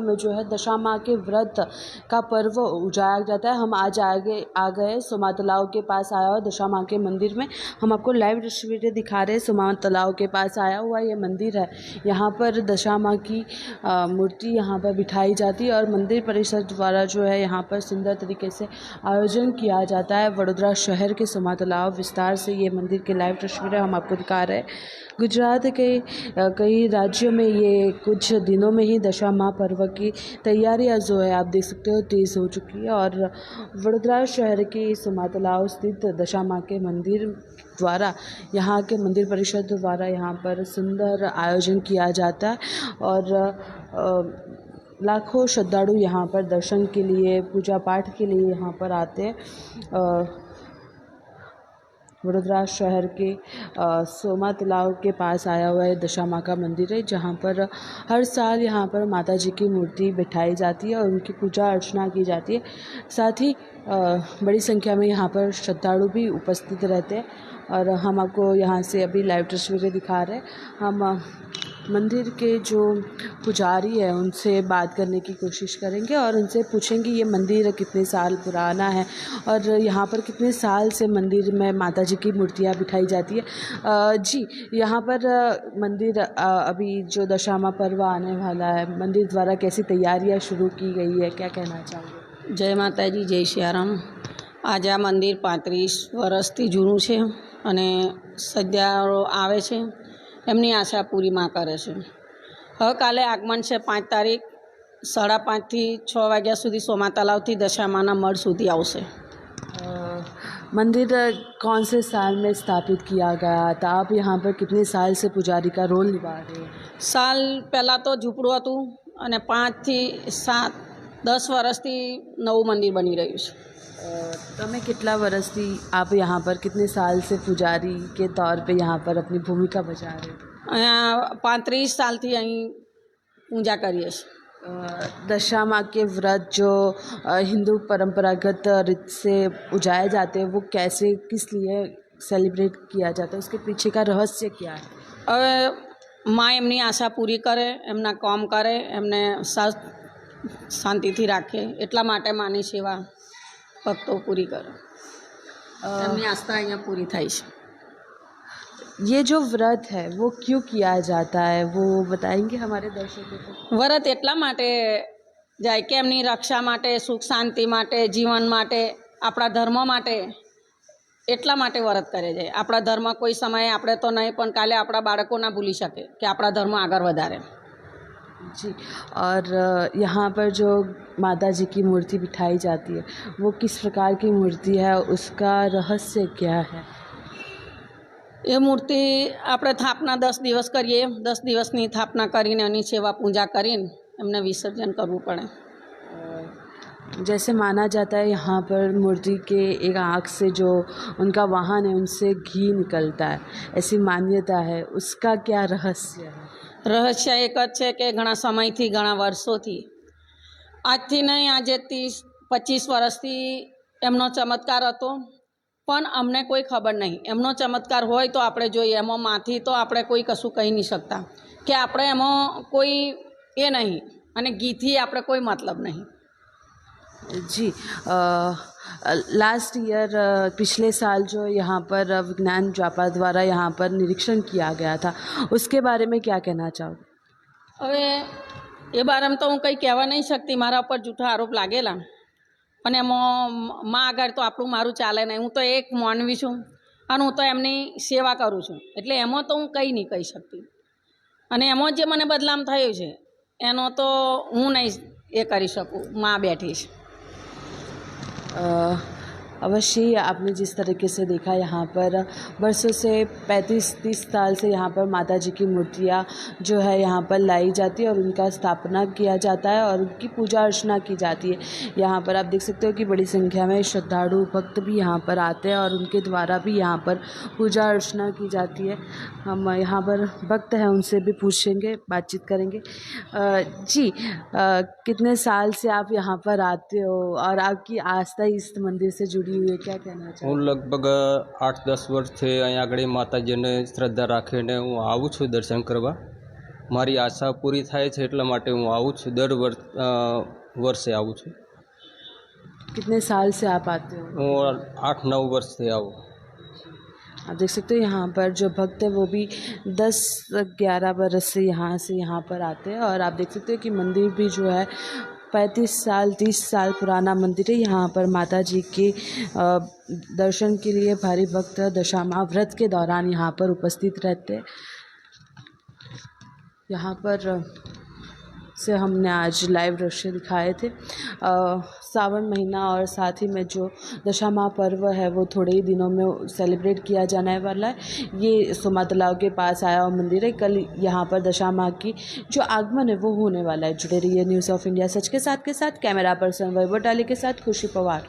में जो है दशा माँ के व्रत का पर्व उजाया जाता है। हम आज आ गए सोमा तालाब के पास आया हुआ दशा माँ के मंदिर में। हम आपको लाइव तस्वीरें दिखा रहे हैं। सोमा तालाब के पास आया हुआ ये मंदिर है। यहाँ पर दशा माँ की मूर्ति यहाँ पर बिठाई जाती है और मंदिर परिषद द्वारा जो है यहाँ पर सुंदर तरीके से आयोजन किया जाता है। वडोदरा शहर के सोमा तालाब विस्तार से ये मंदिर के लाइव तस्वीरें हम आपको दिखा रहे हैं। गुजरात के कई राज्यों में ये कुछ दिनों में ही दशा माह पर्व की तैयारियां जो है आप देख सकते हो तेज़ हो चुकी है और वडोदरा शहर के सोमा तालाब स्थित दशा माँ के मंदिर द्वारा यहाँ के मंदिर परिषद द्वारा यहाँ पर सुंदर आयोजन किया जाता है और लाखों श्रद्धालु यहाँ पर दर्शन के लिए पूजा पाठ के लिए यहाँ पर आते हैं। वडोदरा शहर के सोमा तालाब के पास आया हुआ है दशा माँ का मंदिर है, जहाँ पर हर साल यहाँ पर माता जी की मूर्ति बिठाई जाती है और उनकी पूजा अर्चना की जाती है। साथ ही बड़ी संख्या में यहाँ पर श्रद्धालु भी उपस्थित रहते हैं और हम आपको यहाँ से अभी लाइव तस्वीरें दिखा रहे हैं। हम मंदिर के जो पुजारी है उनसे बात करने की कोशिश करेंगे और उनसे पूछेंगे ये मंदिर कितने साल पुराना है और यहाँ पर कितने साल से मंदिर में माता जी की मूर्तियाँ बिठाई जाती है। जी, यहाँ पर मंदिर अभी जो दशामा पर्व आने वाला है, मंदिर द्वारा कैसी तैयारियाँ शुरू की गई है, क्या कहना चाहोगे? जय माता जी, जय सियाराम। आज आ मंदिर 35 વર્ષથી જૂનું છે અને સદ્યાઓ આવે છે એમની આશા પૂરી માં કરે છે। હવે કાલે આગમન છે 5 તારીખ 5:30 થી 6 વાગ્યા સુધી સોમા તલાવથી દશામાના મઢ સુધી આવશે। मंदिर कौन से साल में स्थापित किया गया था? आप यहाँ पर कितने साल से पुजारी का रोल निभा रहे हैं? साल पहला तो झूपड़ું હતું અને 5 થી 7 10 વર્ષથી નવું મંદિર બની રહ્યું છે। તમે કેટલા વર્ષથી आप यहाँ पर कितने साल से पुजारी के तौर पे यहाँ पर अपनी भूमिका बजा रहे हो? અહીંયા 35 सालથી અહીં पूजा કરીએ છીએ। दशा माँ के व्रत जो हिंदू परंपरागत रीत से उजाए जाते हैं वो कैसे किस लिए सेलिब्रेट किया जाता है, उसके पीछे का रहस्य क्या है? હવે માં એમની આશા પૂરી કરે, એમના કામ કરે, એમને શાંતિથી રાખે એટલા માટે માની સેવા ભક્તો પૂરી કરે। એમની આસ્થા અહીંયા પૂરી થાય છે। ये जो व्रत है वो क्यों किया जाता है वो बताएंगे हमारे दर्शकों को? વ્રત એટલા માટે જાય કે એમની રક્ષા માટે, સુખ શાંતિ માટે, જીવન માટે, આપણા ધર્મ માટે, એટલા માટે વ્રત કરે જાય। આપણા ધર્મ કોઈ સમયે આપણે તો નહીં પણ કાલે આપણા બાળકો ના ભૂલી શકે કે આપણા ધર્મ આગળ વધારે। जी, और यहाँ पर जो माता जी की मूर्ति बिठाई जाती है वो किस प्रकार की मूर्ति है, उसका रहस्य क्या है? એ મૂર્તિ આપણે સ્થાપના 10 દિવસ કરીએ। 10 દિવસની સ્થાપના કરીને એની સેવા પૂજા કરીને એમને વિસર્જન કરવું પડે। जैसे माना जाता है यहाँ पर मूर्ति के एक आँख से जो उनका वाहन है उनसे घी निकलता है, ऐसी मान्यता है, उसका क्या रहस्य है? રહસ્ય એક જ છે કે ઘણા સમયથી, ઘણા વર્ષોથી, આજથી નહીં, આજે 30-25 વર્ષથી એમનો ચમત્કાર હતો પણ અમને કોઈ ખબર નહીં। એમનો ચમત્કાર હોય તો આપણે જોઈએ, એમાં માથી તો આપણે કોઈ કશું કહી નહીં શકતા કે આપણે એમાં કોઈ એ નહીં અને ઘીથી આપણે કોઈ મતલબ નહીં। जी, लास्ट ईयर पिछले साल जो यहाँ पर विज्ञान जापा द्वारा यहाँ पर निरीक्षण किया गया था, उसके बारे में क्या कहना चाहोगे? હવે એ બારામાં તો હું કંઈ કહેવા નહીં શકતી, મારા ઉપર જૂઠા આરોપ લાગેલા અને એમાં માં આગળ તો આપણું મારું ચાલે નહીં। હું તો એક માનવી છું અને હું તો એમની સેવા કરું છું એટલે એમાં તો હું કંઈ નહીં કહી શકતી અને એમાં જે મને બદલામ થયું છે એનો તો હું નહીં એ કરી શકું। માં બેઠી છે। अवश्य ही आपने जिस तरीके से देखा यहाँ पर वर्षों से 35-30 साल से यहाँ पर माता जी की मूर्तियाँ जो है यहाँ पर लाई जाती है और उनका स्थापना किया जाता है और उनकी पूजा अर्चना की जाती है। यहाँ पर आप देख सकते हो कि बड़ी संख्या में श्रद्धालु भक्त भी यहाँ पर आते हैं और उनके द्वारा भी यहाँ पर पूजा अर्चना की जाती है। हम यहाँ पर भक्त हैं उनसे भी पूछेंगे, बातचीत करेंगे। जी, कितने साल से आप यहाँ पर आते हो और आपकी आस्था इस मंदिर से जुड़ी हुई है, क्या कहना चाहिए? હું લગભગ 8-10 વર્ષથી અહીં આગળ માતાજીને શ્રદ્ધા રાખીને હું આવું છું દર્શન કરવા। મારી આશા પૂરી થાય છે એટલા માટે હું આવું છું, દર વર્ષે આવું છું। कितने साल से आप आते हो? હું 8-9 વર્ષથી આવું। आप देख सकते हो यहाँ पर जो भक्त है वो भी 10-11 बरस से यहाँ पर आते हैं। और आप देख सकते हो कि मंदिर भी जो है 35 साल 30 साल पुराना मंदिर है। यहाँ पर माता जी के दर्शन के लिए भारी भक्त दशामाह व्रत के दौरान यहाँ पर उपस्थित रहते हैं। यहाँ पर से हमने आज लाइव दृश्य दिखाए थे। सावन महीना और साथ ही में जो दशामाह पर्व है वो थोड़े ही दिनों में सेलिब्रेट किया जाने वाला है। ये सोमा तालाब के पास आया हुआ मंदिर है। कल यहाँ पर दशामाह की जो आगमन है वो होने वाला है। जुड़े रहिए न्यूज़ ऑफ इंडिया सच के साथ कैमरा पर्सन वैभव टाली के साथ खुशी पवार।